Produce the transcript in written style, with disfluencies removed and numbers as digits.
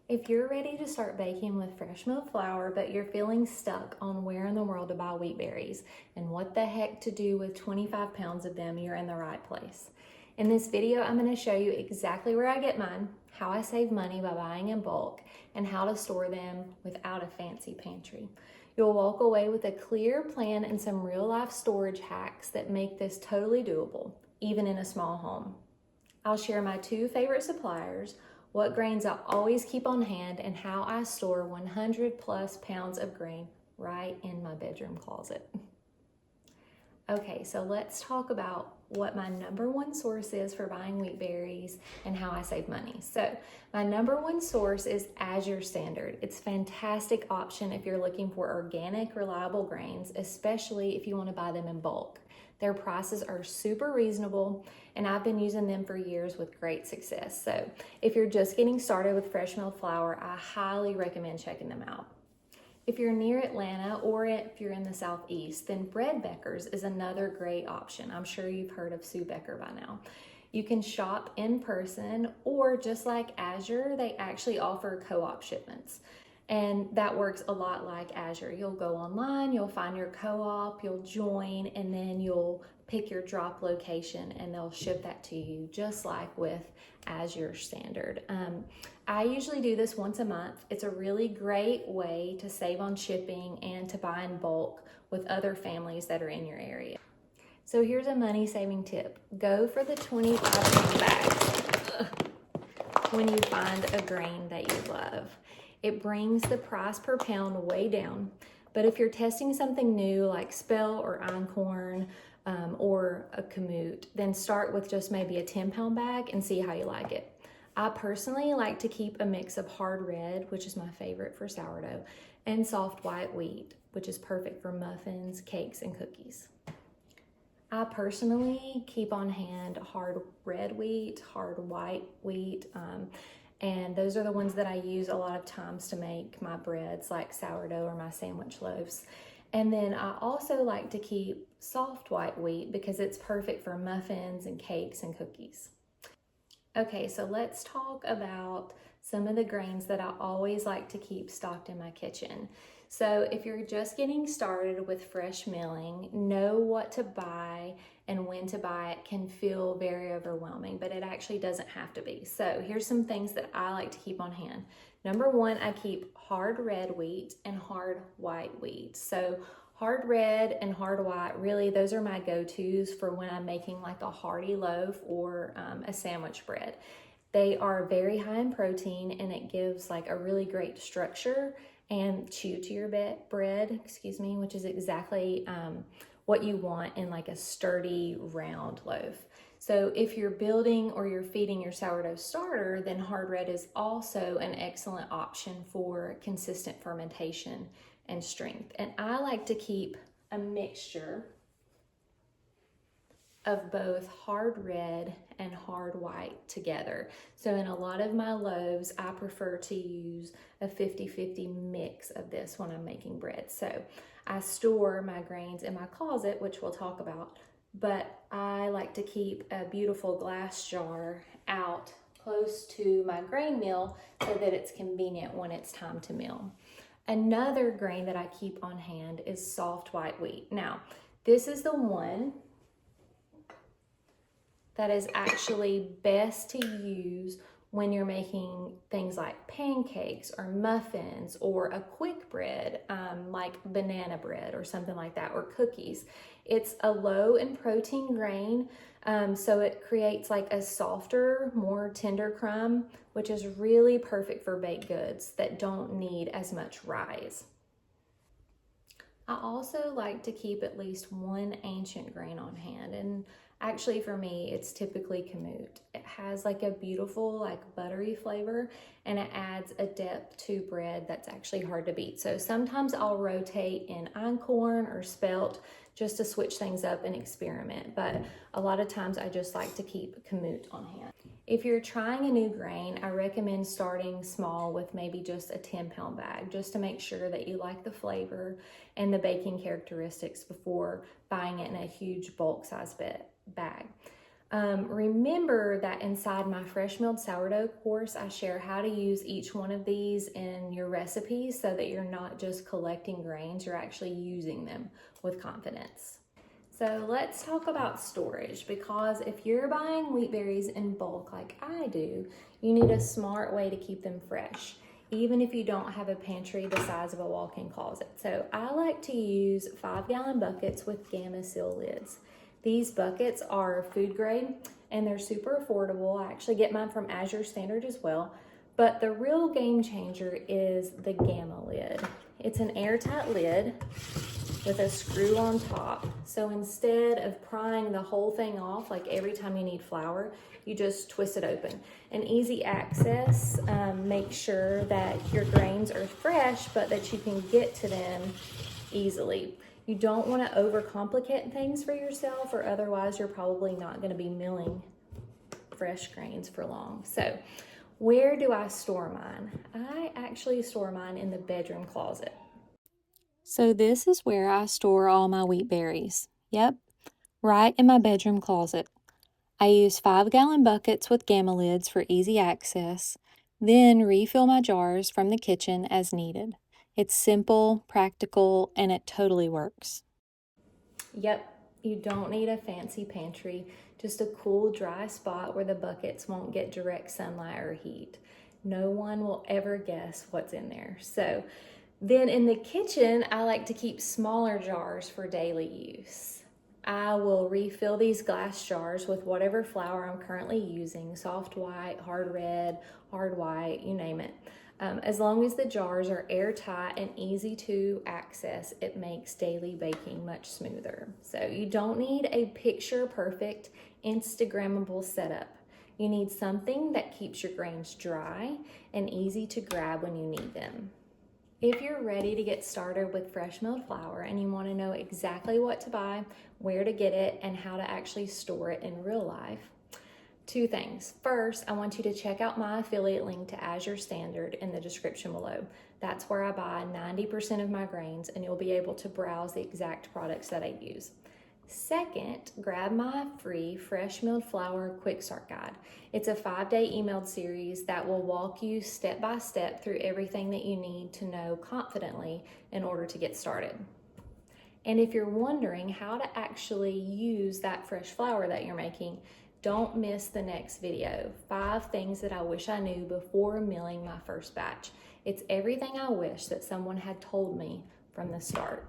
If you're ready to start baking with fresh milled flour, but you're feeling stuck on where in the world to buy wheat berries and what the heck to do with 25 pounds of them, you're in the right place. In this video, I'm going to show you exactly where I get mine, how I save money by buying in bulk, and how to store them without a fancy pantry. You'll walk away with a clear plan and some real-life storage hacks that make this totally doable, even in a small home. I'll share my 2 favorite suppliers, what grains I always keep on hand, and how I store 100 plus pounds of grain right in my bedroom closet. Okay, so let's talk about what my #1 source is for buying wheat berries and how I save money. So my #1 source is Azure Standard. It's a fantastic option if you're looking for organic, reliable grains, especially if you want to buy them in bulk. Their prices are super reasonable, and I've been using them for years with great success. So if you're just getting started with fresh milled flour, I highly recommend checking them out. If you're near Atlanta or if you're in the Southeast, then Bread Becker's is another great option. I'm sure you've heard of Sue Becker by now. You can shop in person, or just like Azure, they actually offer co-op shipments. And that works a lot like Azure. You'll go online, you'll find your co-op, you'll join, and then you'll pick your drop location and they'll ship that to you, just like with Azure Standard. I usually do this once a month. It's a really great way to save on shipping and to buy in bulk with other families that are in your area. So here's a money saving tip. Go for the 25-pound bags when you find a grain that you love. It brings the price per pound way down. But if you're testing something new like spelt or einkorn or a kamut, then start with just maybe a 10-pound bag and see how you like it. I personally like to keep a mix of hard red, which is my favorite for sourdough, and soft white wheat, which is perfect for muffins, cakes, and cookies. I personally keep on hand hard red wheat, hard white wheat, and those are the ones that I use a lot of times to make my breads like sourdough or my sandwich loaves. And then I also like to keep soft white wheat because it's perfect for muffins and cakes and cookies. Okay, so let's talk about some of the grains that I always like to keep stocked in my kitchen. So if you're just getting started with fresh milling, know what to buy and when to buy it can feel very overwhelming, but it actually doesn't have to be. So here's some things that I like to keep on hand. #1, I keep hard red wheat and hard white wheat. So hard red and hard white, really those are my go-tos for when I'm making like a hearty loaf or a sandwich bread. They are very high in protein and it gives like a really great structure and chew to your bread, which is exactly what you want in like a sturdy round loaf. So if you're building or you're feeding your sourdough starter, then hard red is also an excellent option for consistent fermentation and strength. And I like to keep a mixture of both hard red and hard white together. So in a lot of my loaves, I prefer to use a 50-50 mix of this when I'm making bread. So I store my grains in my closet, which we'll talk about, but I like to keep a beautiful glass jar out close to my grain mill so that it's convenient when it's time to mill. Another grain that I keep on hand is soft white wheat. Now, this is the one that is actually best to use when you're making things like pancakes or muffins or a quick bread, like banana bread or something like that, or cookies. It's a low in protein grain, so it creates like a softer, more tender crumb, which is really perfect for baked goods that don't need as much rise. I also like to keep at least one ancient grain on hand, and actually for me it's typically kamut. It has like a beautiful like buttery flavor and it adds a depth to bread that's actually hard to beat. So sometimes I'll rotate in einkorn or spelt just to switch things up and experiment, but a lot of times I just like to keep kamut on hand. If you're trying a new grain, I recommend starting small with maybe just a 10-pound bag, just to make sure that you like the flavor and the baking characteristics before buying it in a huge bulk size bag. Remember that inside my fresh milled sourdough course, I share how to use each one of these in your recipes so that you're not just collecting grains, you're actually using them with confidence. So let's talk about storage, because if you're buying wheat berries in bulk like I do, you need a smart way to keep them fresh, even if you don't have a pantry the size of a walk-in closet. So I like to use 5-gallon buckets with Gamma Seal lids. These buckets are food grade and they're super affordable. I actually get mine from Azure Standard as well. But the real game changer is the Gamma lid. It's an airtight lid with a screw on top. So instead of prying the whole thing off, like every time you need flour, you just twist it open. And easy access makes sure that your grains are fresh, but that you can get to them easily. You don't want to overcomplicate things for yourself, or otherwise you're probably not going to be milling fresh grains for long. So where do I store mine? I actually store mine in the bedroom closet. So this is where I store all my wheat berries. Yep, right in my bedroom closet. I use 5-gallon buckets with Gamma lids for easy access, then refill my jars from the kitchen as needed. It's simple, practical, and it totally works. Yep, you don't need a fancy pantry, just a cool, dry spot where the buckets won't get direct sunlight or heat. No one will ever guess what's in there. So then in the kitchen, I like to keep smaller jars for daily use. I will refill these glass jars with whatever flour I'm currently using, soft white, hard red, hard white, you name it. As long as the jars are airtight and easy to access, it makes daily baking much smoother. So you don't need a picture-perfect, Instagrammable setup. You need something that keeps your grains dry and easy to grab when you need them. If you're ready to get started with fresh milled flour and you want to know exactly what to buy, where to get it, and how to actually store it in real life, 2 things. First, I want you to check out my affiliate link to Azure Standard in the description below. That's where I buy 90% of my grains, and you'll be able to browse the exact products that I use. Second, grab my free Fresh Milled Flour Quick Start Guide. It's a 5-day emailed series that will walk you step by step through everything that you need to know confidently in order to get started. And if you're wondering how to actually use that fresh flour that you're making, don't miss the next video, 5 things that I wish I knew before milling my first batch. It's everything I wish that someone had told me from the start.